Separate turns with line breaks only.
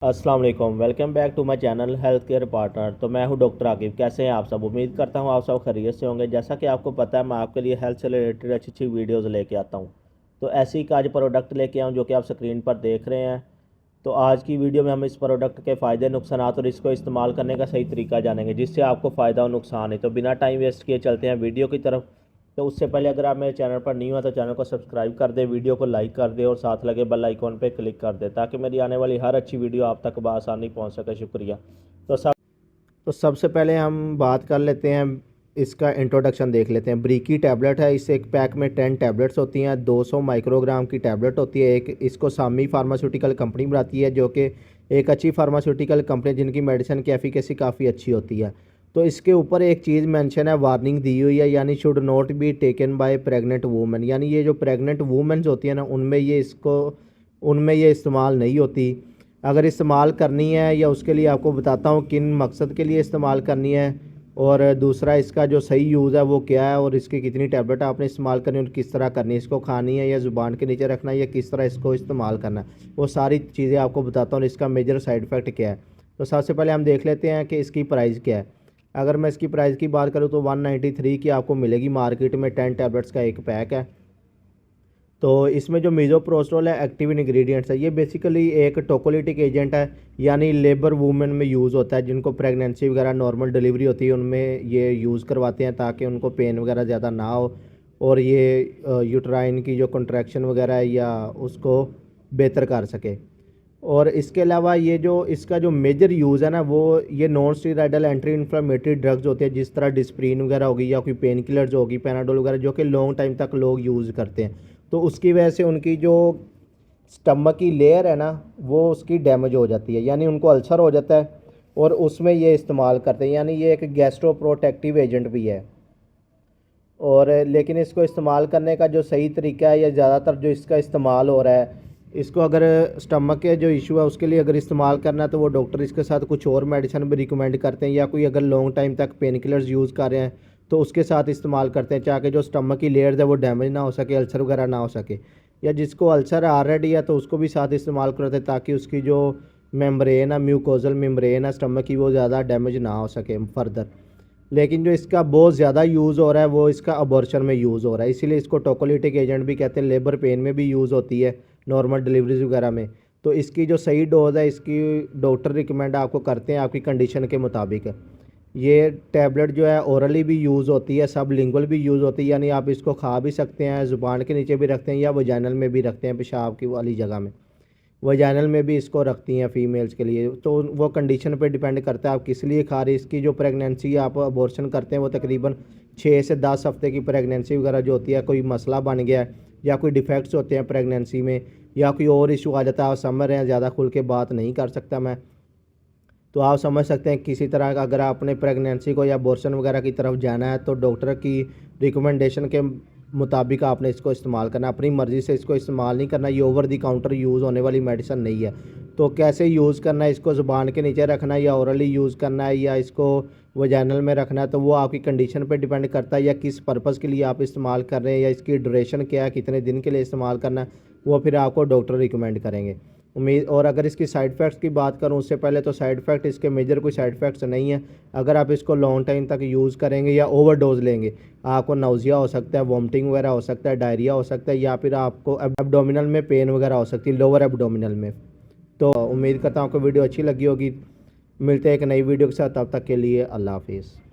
अस्सलाम वालेकुम, welcome back to my channel health care partner. तो मैं हूं डॉक्टर आकिब। कैसे हैं आप सब? उम्मीद करता हूं आप सब खैरियत से होंगे। जैसा कि आपको पता है, मैं आपके लिए हेल्थ से रिलेटेड अच्छी अच्छी वीडियोस लेके आता हूं। तो ऐसे ही आज प्रोडक्ट लेके आऊँ जो कि आप स्क्रीन पर देख रहे हैं। तो आज की वीडियो में हम इस प्रोडक्ट के फ़ायदे नुकसान और इसको इस्तेमाल करने का सही तरीका जानेंगे, जिससे आपको फ़ायदा और नुकसान है। तो बिना टाइम वेस्ट किए चलते हैं वीडियो की तरफ। तो उससे पहले अगर आप मेरे चैनल पर न्यू हैं तो चैनल को सब्सक्राइब कर दें, वीडियो को लाइक कर दें और साथ लगे बेल आइकॉन पे क्लिक कर दें, ताकि मेरी आने वाली हर अच्छी वीडियो आप तक बआसानी पहुंच सके। शुक्रिया। तो सब तो सबसे पहले हम बात कर लेते हैं, इसका इंट्रोडक्शन देख लेते हैं। ब्रीकी टैबलेट है। इस एक पैक में 10 टैबलेट्स होती हैं। 200 माइक्रोग्राम की टैबलेट होती है। एक इसको सामी फार्मास्यूटिकल कंपनी बनाती है, जो कि एक अच्छी फार्मास्यूटिकल कंपनी जिनकी मेडिसिन की एफिकेसी काफ़ी अच्छी होती है। तो इसके ऊपर एक चीज़ मेंशन है, वार्निंग दी हुई है, यानी should not be taken by pregnant women. यानी ये जो प्रेग्नेंट वूमेंस होती है ना, उनमें ये इस्तेमाल नहीं होती। अगर इस्तेमाल करनी है, या उसके लिए आपको बताता हूँ किन मकसद के लिए इस्तेमाल करनी है, और दूसरा इसका जो सही यूज़ है वो क्या है, और इसकी कितनी टैबलेट आपने इस्तेमाल करनी है और किस तरह करनी है, इसको खानी है या ज़ुबान के नीचे रखना है, या किस तरह इसको इस्तेमाल करना है, वो सारी चीज़ें आपको बताता हूँ। इसका मेजर साइड इफ़ेक्ट क्या है। तो सबसे पहले हम देख लेते हैं कि इसकी प्राइस क्या है। अगर मैं इसकी प्राइस की बात करूँ तो 193 की आपको मिलेगी मार्केट में। 10 टैबलेट्स का एक पैक है। तो इसमें जो मीज़ोप्रोस्टोल है, एक्टिव इंग्रेडिएंट्स है, ये बेसिकली एक टोकोलिटिक एजेंट है, यानी लेबर वूमेन में यूज़ होता है। जिनको प्रेगनेंसी वगैरह नॉर्मल डिलीवरी होती है उनमें ये यूज़ करवाते हैं, ताकि उनको पेन वगैरह ज़्यादा ना हो, और ये यूट्राइन की जो कंट्रैक्शन वगैरह है या उसको बेहतर कर सके। और इसके अलावा ये जो इसका जो मेजर यूज़ है ना, वो ये non steroidal anti inflammatory drugs होते हैं, जिस तरह डिस्प्रिन वगैरह होगी या कोई पेन किलर्स होगी, पैनाडोल वगैरह, जो कि लॉन्ग टाइम तक लोग यूज़ करते हैं। तो उसकी वजह से उनकी जो स्टमक की लेयर है ना, वो उसकी डैमेज हो जाती है, यानी उनको अल्सर हो जाता है, और उसमें ये इस्तेमाल करते हैं। यानी ये एक गैस्ट्रो प्रोटेक्टिव एजेंट भी है। और लेकिन इसको इस्तेमाल करने का जो सही तरीका है, या ज़्यादातर जो इसका इस्तेमाल हो रहा है, इसको अगर स्टमक के जो इशू है उसके लिए अगर इस्तेमाल करना है, तो वो डॉक्टर इसके साथ कुछ और मेडिसिन भी रिकमेंड करते हैं, या कोई अगर लॉन्ग टाइम तक पेन किलर्स यूज़ कर रहे हैं तो उसके साथ इस्तेमाल करते हैं, ताकि जो स्टमक की लेयर्स है वो डैमेज ना हो सके, अल्सर वगैरह ना हो सके। या जिसको अल्सर ऑलरेडी है तो उसको भी साथ इस्तेमाल करते हैं, ताकि उसकी जो मेम्ब्रेन है, म्यूकोजल मेम्ब्रेन है स्टमक की, वो ज़्यादा डैमेज ना हो सके फर्दर। लेकिन जो इसका बहुत ज़्यादा यूज़ हो रहा है वो इसका अबॉर्शन में यूज़ हो रहा है, इसीलिए इसको टोकोलिटिक एजेंट भी कहते हैं। लेबर पेन में भी यूज़ होती है, नॉर्मल डिलीवरीज वगैरह में। तो इसकी जो सही डोज है, इसकी डॉक्टर रिकमेंड आपको करते हैं आपकी कंडीशन के मुताबिक। ये टैबलेट जो है ओरली भी यूज़ होती है, सब लिंगुअल भी यूज़ होती है, यानी आप इसको खा भी सकते हैं, ज़ुबान के नीचे भी रखते हैं, या वजाइनल में भी रखते हैं, पेशाब की वाली जगह में, वजाइनल में भी इसको रखती हैं फीमेल्स के लिए। तो वो कंडीशन पे डिपेंड करता है आप किस लिए खा रहे हैं। इसकी जो प्रेगनेंसी आप अबॉर्शन करते हैं, वो तकरीबन 6 से 10 हफ्ते की प्रेगनेंसी वगैरह जो होती है, कोई मसला बन गया है, या कोई डिफेक्ट्स होते हैं प्रेगनेंसी में, या कोई और इशू आ जाता है, आप समझ रहे हैं, ज़्यादा खुल के बात नहीं कर सकता मैं। तो आप समझ सकते हैं किसी तरह का अगर आपने प्रेगनेंसी को या अबॉर्शन वगैरह की तरफ जाना है, तो डॉक्टर की रिकमेंडेशन के मुताबिक आपने इसको इस्तेमाल करना, अपनी मर्ज़ी से इसको इस्तेमाल नहीं करना। ये ओवर दी काउंटर यूज़ होने वाली मेडिसिन नहीं है। तो कैसे यूज़ करना है, इसको ज़ुबान के नीचे रखना है, या ओरली यूज़ करना है, या इसको वजाइनल में रखना है, तो वो आपकी कंडीशन पे डिपेंड करता है, या किस पर्पज़ के लिए आप इस्तेमाल कर रहे हैं, या इसकी ड्यूरेशन क्या है, कितने दिन के लिए इस्तेमाल करना है, वो फिर आपको डॉक्टर रिकमेंड करेंगे। उम्मीद और अगर इसकी साइड इफ़ेक्ट्स की बात करूं उससे पहले, तो साइड इफ़ेक्ट इसके मेजर कोई साइड इफ़ेक्ट्स नहीं है। अगर आप इसको लॉन्ग टाइम तक यूज़ करेंगे या ओवरडोज लेंगे, आपको नाउजिया हो सकता है, वॉमिटिंग वगैरह हो सकता है, डायरिया हो सकता है, या फिर आपको एब्डोमिनल में पेन वगैरह हो सकती है, लोअर एब्डोमिनल में। तो उम्मीद करता हूँ आपको वीडियो अच्छी लगी होगी। मिलते हैं एक नई वीडियो के साथ, तब तक के लिए अल्लाह हाफिज़।